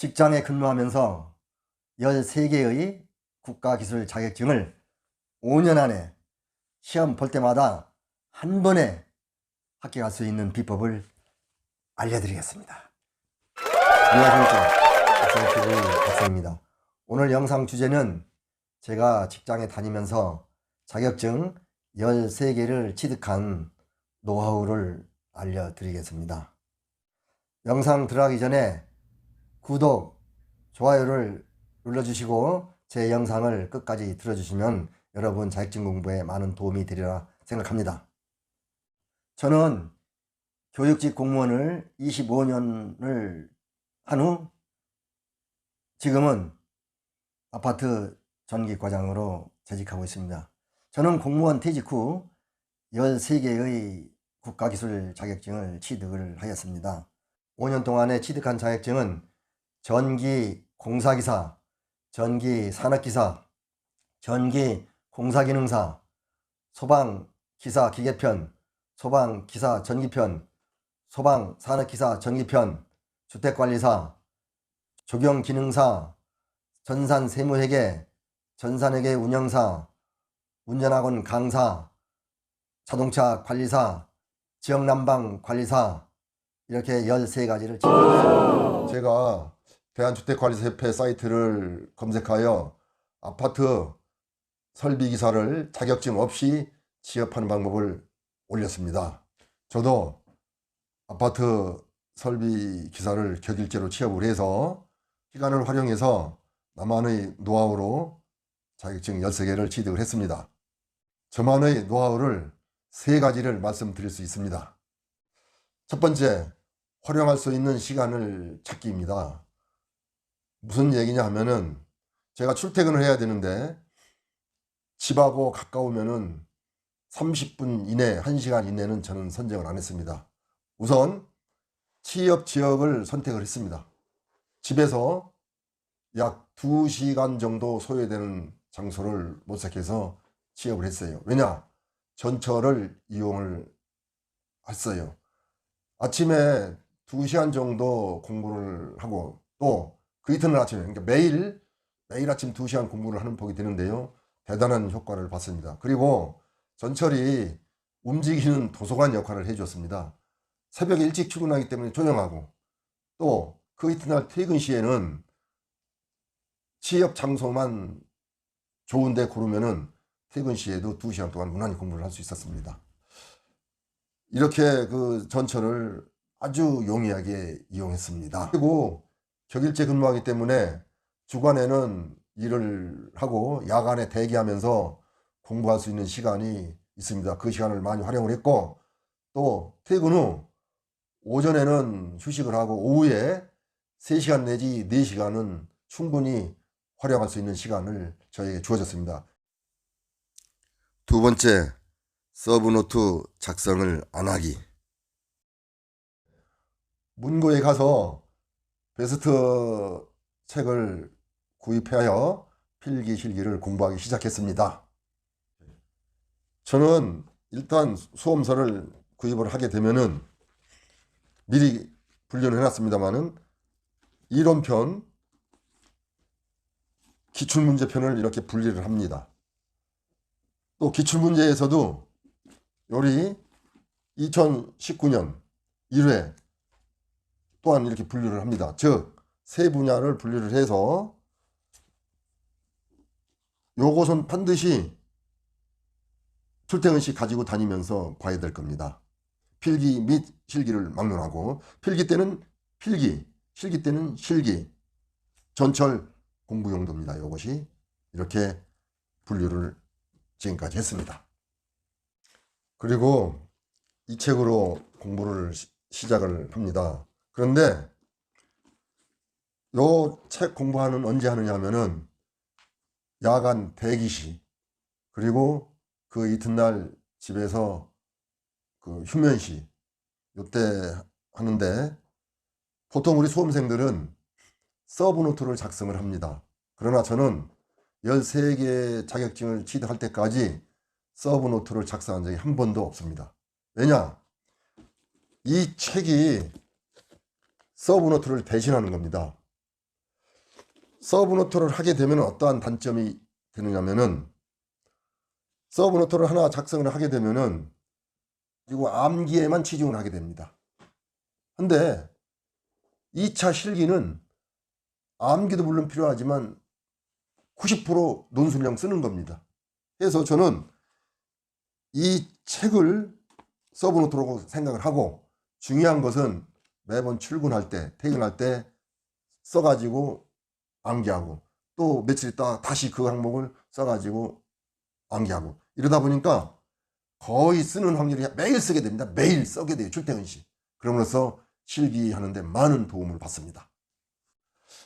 직장에 근무하면서 13개의 국가기술 자격증을 5년 안에 시험 볼 때마다 한 번에 합격할 수 있는 비법을 알려드리겠습니다. 안녕하십니까. 박성TV 박성입니다. 오늘 영상 주제는 제가 직장에 다니면서 자격증 13개를 취득한 노하우를 알려드리겠습니다. 영상 들어가기 전에 구독, 좋아요를 눌러주시고 제 영상을 끝까지 들어주시면 여러분 자격증 공부에 많은 도움이 되리라 생각합니다. 저는 교육직 공무원을 25년을 한 후 지금은 아파트 전기과장으로 재직하고 있습니다. 저는 공무원 퇴직 후 13개의 국가기술 자격증을 취득을 하였습니다. 5년 동안에 취득한 자격증은 전기공사기사, 전기산업기사, 전기공사기능사, 소방기사 기계편, 소방기사 전기편, 소방산업기사 전기편, 주택관리사, 조경기능사, 전산세무회계, 전산회계 운영사, 운전학원 강사, 자동차 관리사, 지역난방 관리사, 이렇게 13가지를 취득했습니다. 제가 대한주택관리사협회 사이트를 검색하여 아파트 설비기사를 자격증 없이 취업하는 방법을 올렸습니다. 저도 아파트 설비기사를 격일제로 취업을 해서 시간을 활용해서 나만의 노하우로 자격증 13개를 취득을 했습니다. 저만의 노하우를 3가지를 말씀드릴 수 있습니다. 첫 번째, 활용할 수 있는 시간을 찾기입니다. 무슨 얘기냐 하면은 제가 출퇴근을 해야 되는데 집하고 가까우면은 30분 이내, 1시간 이내는 저는 선정을 안 했습니다. 우선 취업 지역을 선택을 했습니다. 집에서 약 2시간 정도 소요되는 장소를 모색해서 취업을 했어요. 왜냐? 전철을 이용을 했어요. 아침에 2시간 정도 공부를 하고 또 그 이튿날 아침에, 그러니까 매일 아침 2시간 공부를 하는 폭이 되는데요. 대단한 효과를 봤습니다. 그리고 전철이 움직이는 도서관 역할을 해줬습니다. 새벽에 일찍 출근하기 때문에 조용하고 또 그 이튿날 퇴근 시에는 취업 장소만 좋은데 고르면은 퇴근 시에도 2시간 동안 무난히 공부를 할 수 있었습니다. 이렇게 그 전철을 아주 용이하게 이용했습니다. 그리고 격일제 근무하기 때문에 주간에는 일을 하고 야간에 대기하면서 공부할 수 있는 시간이 있습니다. 그 시간을 많이 활용을 했고 또 퇴근 후 오전에는 휴식을 하고 오후에 3시간 내지 4시간은 충분히 활용할 수 있는 시간을 저에게 주어졌습니다. 두 번째, 서브노트 작성을 안 하기. 문고에 가서 베스트 책을 구입하여 필기 실기를 공부하기 시작했습니다. 저는 일단 수험서를 구입을 하게 되면은 미리 분류를 해놨습니다만은 이론편, 기출문제편을 이렇게 분리를 합니다. 또 기출문제에서도 요리 2019년 1회 또한 이렇게 분류를 합니다. 즉, 세 분야를 분류를 해서 요것은 반드시 출퇴근 시 가지고 다니면서 봐야 될 겁니다. 필기 및 실기를 막론하고 필기 때는 필기, 실기 때는 실기, 전철 공부 용도입니다. 요것이 이렇게 분류를 지금까지 했습니다. 그리고 이 책으로 공부를 시작을 합니다. 그런데 요 책 공부하는 언제 하느냐 하면은 야간 대기 시 그리고 그 이튿날 집에서 그 휴면 시 요때 하는데 보통 우리 수험생들은 서브노트를 작성을 합니다. 그러나 저는 13개 자격증을 취득할 때까지 서브노트를 작성한 적이 한 번도 없습니다. 왜냐? 이 책이 서브노트를 대신하는 겁니다. 서브노트를 하게 되면 어떠한 단점이 되느냐면은, 서브노트를 하나 작성을 하게 되면은 그리고 암기에만 치중을 하게 됩니다. 근데 2차 실기는 암기도 물론 필요하지만 90% 논술량 쓰는 겁니다. 그래서 저는 이 책을 서브노트로 생각을 하고, 중요한 것은 매번 출근할 때, 퇴근할 때 써가지고 암기하고, 또 며칠 있다 다시 그 항목을 써가지고 암기하고, 이러다 보니까 거의 쓰는 확률이 매일 쓰게 됩니다. 매일 쓰게 돼요. 출퇴근 시. 그럼으로써 실기하는데 많은 도움을 받습니다.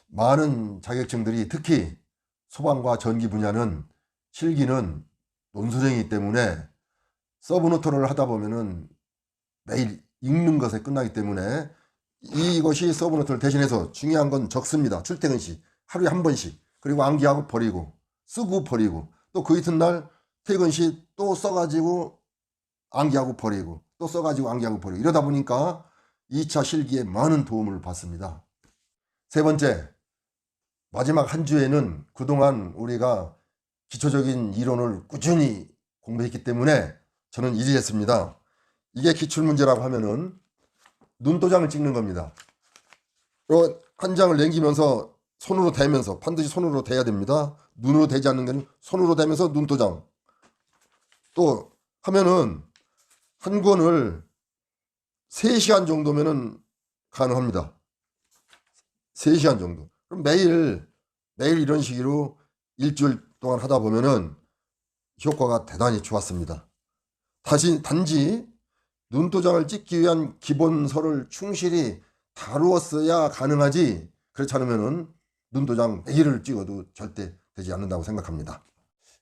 많은 자격증들이 특히 소방과 전기 분야는 실기는 논술형이기 때문에 서브노트를 하다 보면은 매일 읽는 것에 끝나기 때문에 이것이 서브노트를 대신해서 중요한 건 적습니다. 출퇴근 시 하루에 한 번씩, 그리고 암기하고 버리고, 쓰고 버리고, 또 그 이튿날 퇴근 시 또 써가지고 암기하고 버리고, 또 써가지고 암기하고 버리고, 이러다 보니까 2차 실기에 많은 도움을 받습니다. 세 번째, 마지막 한 주에는 그동안 우리가 기초적인 이론을 꾸준히 공부했기 때문에 저는 이리 했습니다. 이게 기출문제라고 하면은 눈도장을 찍는 겁니다. 한 장을 남기면서 손으로 대면서, 반드시 손으로 대야 됩니다. 눈으로 대지 않는 게 손으로 대면서 눈도장. 또 하면은 한 권을 3시간 정도면은 가능합니다. 3시간 정도. 그럼 매일 이런 식으로 일주일 동안 하다 보면은 효과가 대단히 좋았습니다. 단지 눈도장을 찍기 위한 기본서를 충실히 다루었어야 가능하지, 그렇지 않으면은 눈도장 매일을 찍어도 절대 되지 않는다고 생각합니다.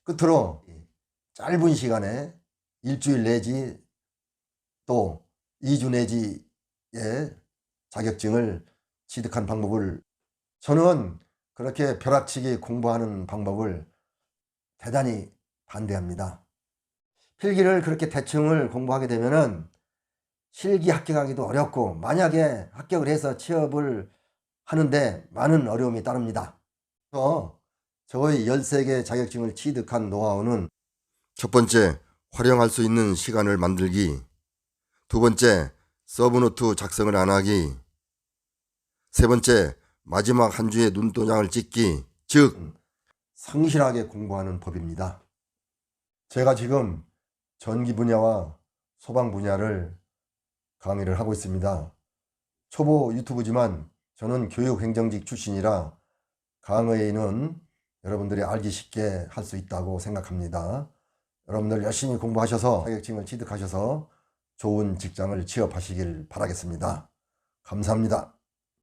끝으로 짧은 시간에 일주일 내지 또 2주 내지의 자격증을 취득한 방법을, 저는 그렇게 벼락치기 공부하는 방법을 대단히 반대합니다. 필기를 그렇게 대충을 공부하게 되면은 실기 합격하기도 어렵고, 만약에 합격을 해서 취업을 하는데 많은 어려움이 따릅니다. 저의 13개 자격증을 취득한 노하우는: 첫 번째, 활용할 수 있는 시간을 만들기. 두 번째, 서브노트 작성을 안 하기. 세 번째, 마지막 한 주에 눈도장을 찍기, 즉 성실하게 공부하는 법입니다. 제가 지금 전기 분야와 소방 분야를 강의를 하고 있습니다. 초보 유튜브지만 저는 교육행정직 출신이라 강의는 여러분들이 알기 쉽게 할 수 있다고 생각합니다. 여러분들 열심히 공부하셔서 자격증을 취득하셔서 좋은 직장을 취업하시길 바라겠습니다. 감사합니다.